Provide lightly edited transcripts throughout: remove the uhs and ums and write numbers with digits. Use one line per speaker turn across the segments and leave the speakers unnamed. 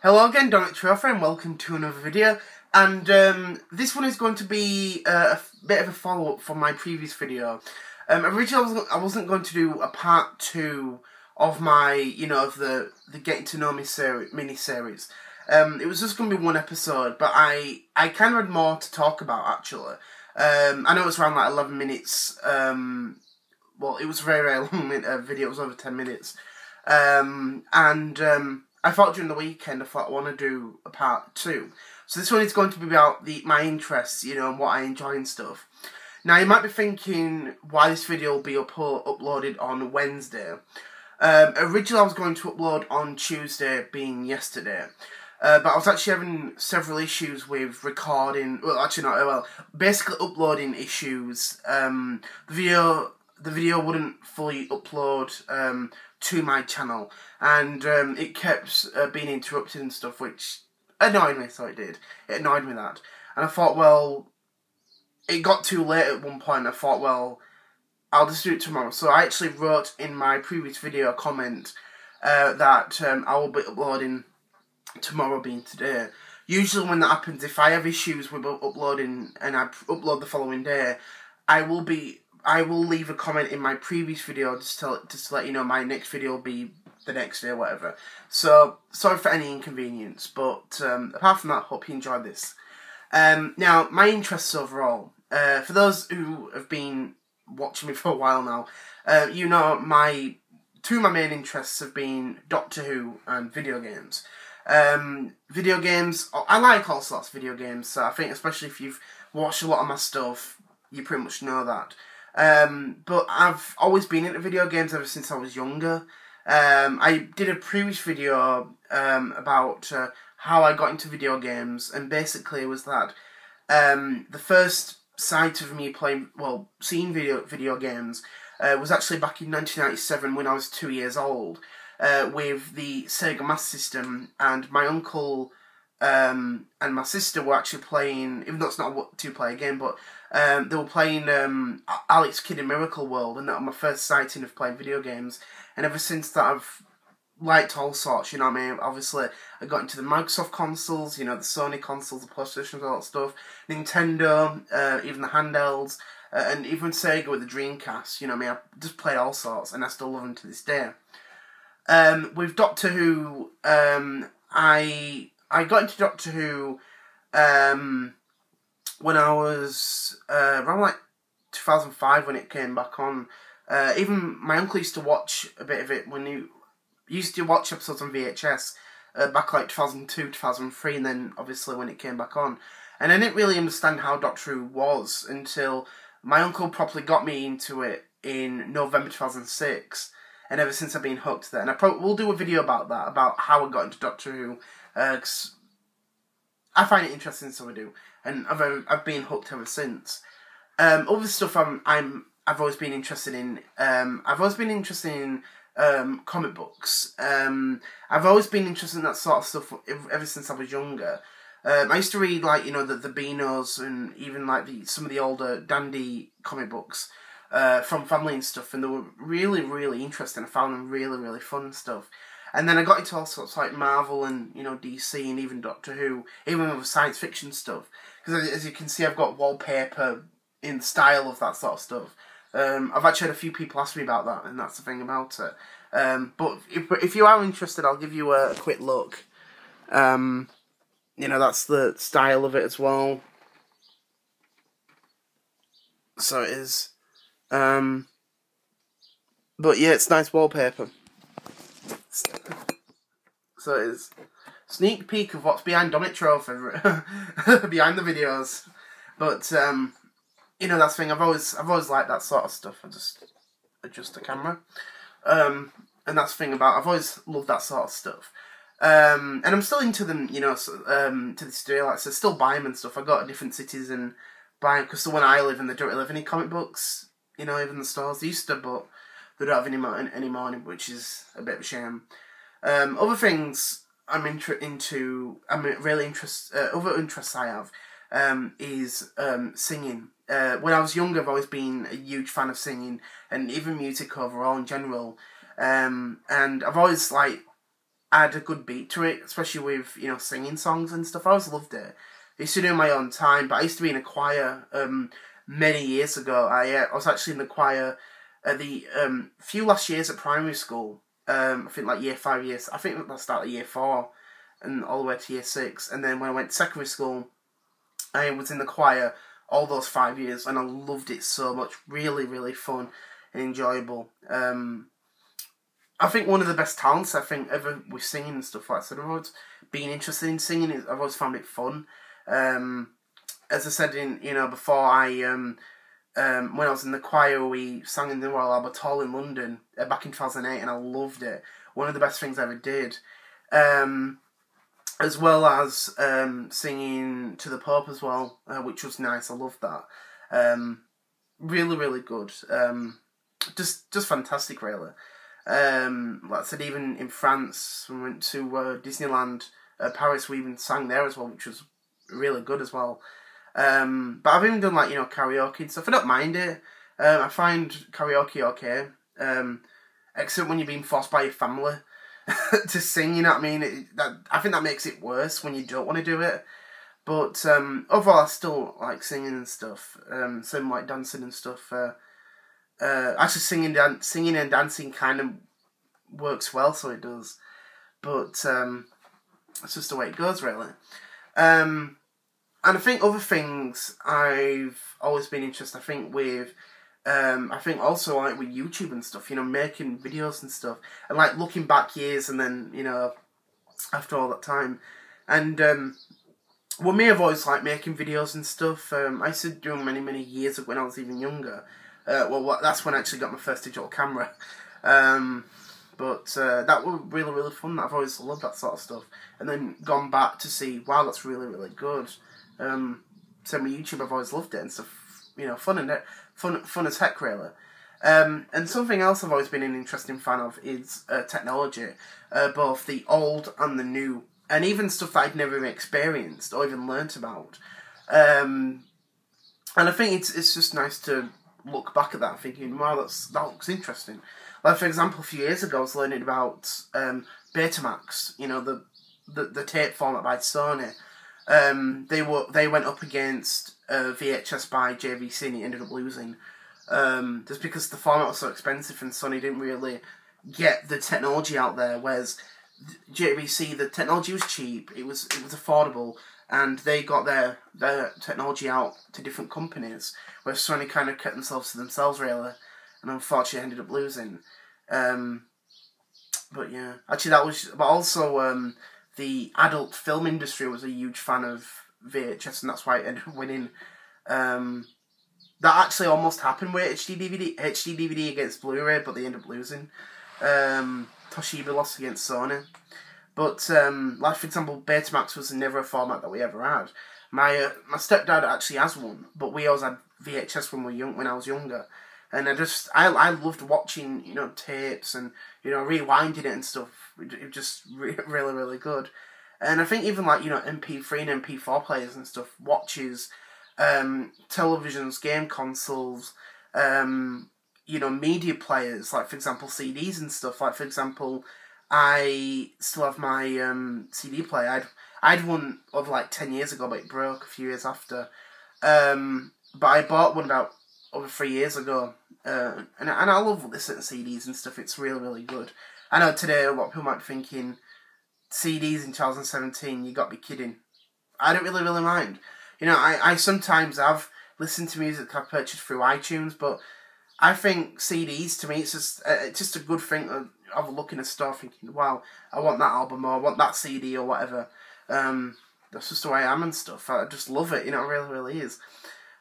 Hello again, Dominic Trophy, and welcome to another video. And this one is going to be a bit of a follow-up from my previous video. Originally, I wasn't going to do a part 2 of my, of the Getting to Know Me mini-series. It was just going to be one episode, but I kind of had more to talk about, actually. I know it was around like 11 minutes. Well, it was a very, very long video. It was over 10 minutes. I thought during the weekend, I want to do a part 2. So this one is going to be about my interests, and what I enjoy and stuff. Now, you might be thinking why this video will be uploaded on Wednesday. Originally, I was going to upload on Tuesday, being yesterday. But I was actually having several issues with recording, basically uploading issues. The video wouldn't fully upload to my channel, and it kept being interrupted and stuff, which annoyed me, so it did. It annoyed me that. And I thought, well, it got too late at one point. I thought, well, I'll just do it tomorrow. So I actually wrote in my previous video a comment that I will be uploading tomorrow, being today. Usually when that happens, if I have issues with uploading and I upload the following day, I will leave a comment in my previous video just to let you know my next video will be the next day or whatever. So, sorry for any inconvenience, but apart from that, hope you enjoyed this. Now, my interests overall, for those who have been watching me for a while now, two of my main interests have been Doctor Who and video games. Video games, I like all sorts of video games, so I think especially if you've watched a lot of my stuff, you pretty much know that. But I've always been into video games ever since I was younger. I did a previous video about how I got into video games, and basically it was that the first sight of me seeing video games was actually back in 1997 when I was 2 years old, with the Sega Master System, and my uncle and my sister were actually playing, even though it's not a two-player game, but they were playing Alex Kidd in Miracle World, and that was my first sighting of playing video games. And ever since that, I've liked all sorts, you know what I mean? Obviously, I got into the Microsoft consoles, the Sony consoles, the PlayStation, all that stuff, Nintendo, even the handhelds, and even Sega with the Dreamcast, you know what I mean? I just played all sorts, and I still love them to this day. With Doctor Who, I got into Doctor Who when I was around like 2005 when it came back on. Even my uncle used to watch a bit of it when he used to watch episodes on VHS back like 2002, 2003, and then obviously when it came back on. And I didn't really understand how Doctor Who was until my uncle properly got me into it in November 2006. And ever since I've been hooked there. And we'll do a video about that, about how I got into Doctor Who. 'Cause I find it interesting, so I do. And I've been hooked ever since. Other stuff I've always been interested in. I've always been interested in comic books. I've always been interested in that sort of stuff ever since I was younger. I used to read like the Beanos and even like some of the older Dandy comic books from family and stuff, and they were really, really interesting. I found them really, really fun stuff. And then I got into all sorts like Marvel and DC and even Doctor Who, even with science fiction stuff. Because as you can see, I've got wallpaper in the style of that sort of stuff. I've actually had a few people ask me about that, and that's the thing about it. But if you are interested, I'll give you a quick look. That's the style of it as well. So it is. But yeah, it's nice wallpaper. So it is. Sneak peek of what's behind Dominic Trophy behind the videos. But that's the thing. I've always liked that sort of stuff. I just adjust the camera. And that's the thing about. I've always loved that sort of stuff. And I'm still into them. To this day. Like, so I still buy them and stuff. I go to different cities and buy them, because the one I live in, they don't really have any comic books. Even the stores they used to, but they don't have any more, which is a bit of a shame. Other things I'm really interested. Other interests I have is singing. When I was younger, I've always been a huge fan of singing and even music overall in general. And I've always add a good beat to it, especially with, you know, singing songs and stuff. I always loved it. I used to do it in my own time, but I used to be in a choir many years ago. I was actually in the choir the few last years at primary school. I think like year 5 years. I think I started year 4 and all the way to year 6. And then when I went to secondary school, I was in the choir all those 5 years, and I loved it so much. Really, really fun and enjoyable. I think one of the best talents I think ever with singing and stuff like that. I've always been interested in singing. I've always found it fun. As I said before, when I was in the choir, we sang in the Royal Albert Hall in London back in 2008, and I loved it. One of the best things I ever did. As well as singing to the Pope as well, which was nice. I loved that. Really, really good. Just fantastic, really. Like I said, even in France, when we went to Disneyland, Paris, we even sang there as well, which was really good as well. But I've even done like, karaoke and stuff. I don't mind it. I find karaoke okay. Except when you're being forced by your family to sing, you know what I mean? I think that makes it worse when you don't want to do it. But overall, I still like singing and stuff. Same like dancing and stuff. Actually, singing and dancing kind of works well, so it does. But it's just the way it goes, really. And I think other things I've always been interested. I think with also like with YouTube and stuff, making videos and stuff, and like looking back years and then after all that time, and well, me, I've always liked making videos and stuff. I used to do them many years ago when I was even younger. That's when I actually got my first digital camera. But that was really, really fun. I've always loved that sort of stuff. And then gone back to see, wow, that's really, really good. Same with YouTube, I've always loved it and stuff. Fun as heck, really. And something else I've always been an interesting fan of is technology. Both the old and the new. And even stuff that I'd never even experienced or even learnt about. And I think it's just nice to look back at that thinking, wow, that looks interesting. Like, for example, a few years ago, I was learning about Betamax, the tape format by Sony. They went up against VHS by JVC, and it ended up losing. Just because the format was so expensive and Sony didn't really get the technology out there, whereas JVC, the technology was cheap, it was affordable, and they got their technology out to different companies, where Sony kind of kept themselves to themselves, really, and unfortunately ended up losing. But yeah, actually but also the adult film industry was a huge fan of VHS, and that's why it ended up winning. That actually almost happened with HD DVD against Blu-ray, but they ended up losing. Toshiba lost against Sony. But, like, for example, Betamax was never a format that we ever had. My stepdad actually has one, but we always had VHS when I was younger. And I loved watching, tapes and, rewinding it and stuff. It was just really, really good. And I think even, like, MP3 and MP4 players and stuff, watches, televisions, game consoles, media players, like, for example, CDs and stuff. Like, for example, I still have my CD player. I'd one of like 10 years ago, but it broke a few years after. But I bought one about over 3 years ago, and I love listening to CDs and stuff. It's really, really good. I know today a lot of people might be thinking, CDs in 2017, you got to be kidding. I don't really, really mind. I sometimes have listened to music I've purchased through iTunes, but I think CDs, to me, it's just a good thing to have a look in a store thinking, wow, I want that album, or I want that CD, or whatever. That's just the way I am and stuff. I just love it, it really, really is.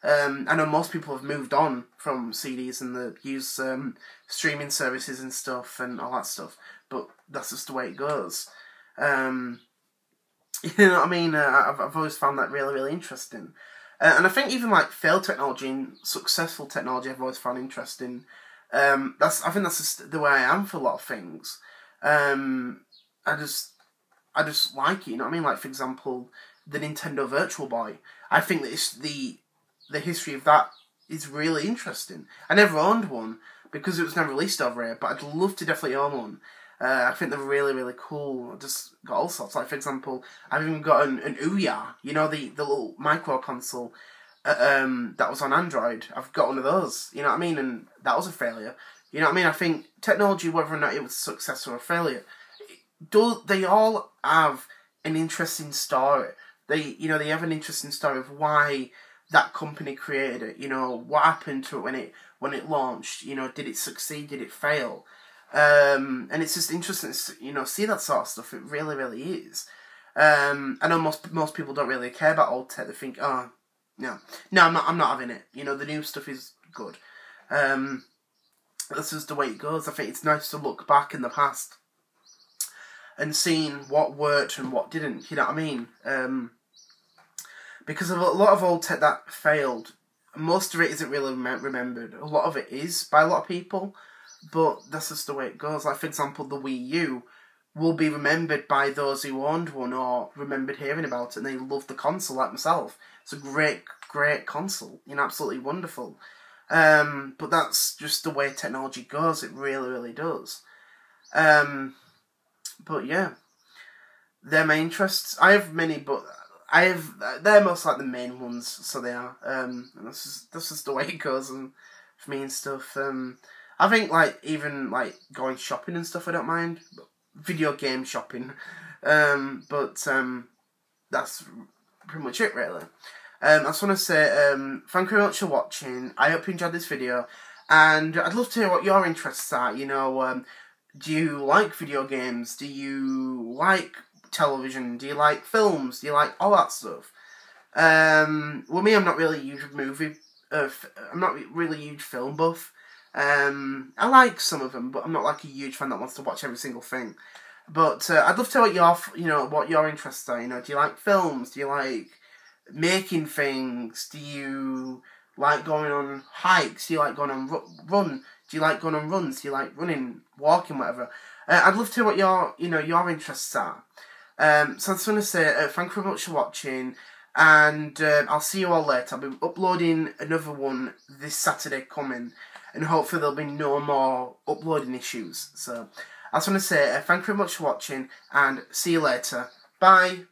I know most people have moved on from CDs and they use streaming services and stuff and all that stuff, but that's just the way it goes. You know what I mean? I've always found that really, really interesting. And I think even like failed technology and successful technology I've always found interesting. I think that's just the way I am for a lot of things. I just like it, you know what I mean? Like, for example, the Nintendo Virtual Boy. I think that the history of that is really interesting. I never owned one because it was never released over here, but I'd love to definitely own one. I think they're really, really cool. I've just got all sorts. Like, for example, I've even got an Ouya, you know, the little micro console that was on Android. I've got one of those, you know what I mean? And that was a failure. You know what I mean? I think technology, whether or not it was a success or a failure, they all have an interesting story. They have an interesting story of why that company created it. You know, what happened to it when it launched. You know, did it succeed? Did it fail? And it's just interesting to, see that sort of stuff. It really, really is. I know most people don't really care about old tech. They think, oh, no, I'm not having it. You know, the new stuff is good. This is the way it goes. I think it's nice to look back in the past and seeing what worked and what didn't. You know what I mean? Because of a lot of old tech that failed, most of it isn't really remembered. A lot of it is by a lot of people, but that's just the way it goes. Like, for example, the Wii U will be remembered by those who owned one or remembered hearing about it and they loved the console, like myself. It's a great, great console. You know, absolutely wonderful. But that's just the way technology goes. It really, really does. But yeah, they're my interests. I have many, but they're most like the main ones, so they are. And that's just the way it goes, and for me and stuff. I think even going shopping and stuff, I don't mind. Video game shopping, but that's pretty much it, really. I just want to say thank you very much for watching. I hope you enjoyed this video, and I'd love to hear what your interests are. You know, do you like video games? Do you like television? Do you like films? Do you like all that stuff? Well, me, I'm not really a huge I'm not really a huge film buff. I like some of them, but I'm not like a huge fan that wants to watch every single thing. But I'd love to know what your interests are. You know, do you like films? Do you like making things? Do you like going on hikes? Do you like going on run? Do you like going on runs? Do you like running, walking, whatever? I'd love to know what your interests are. So I just want to say thank you very much for watching, and I'll see you all later. I'll be uploading another one this Saturday coming, and hopefully there'll be no more uploading issues. So I just want to say thank you very much for watching, and see you later. Bye.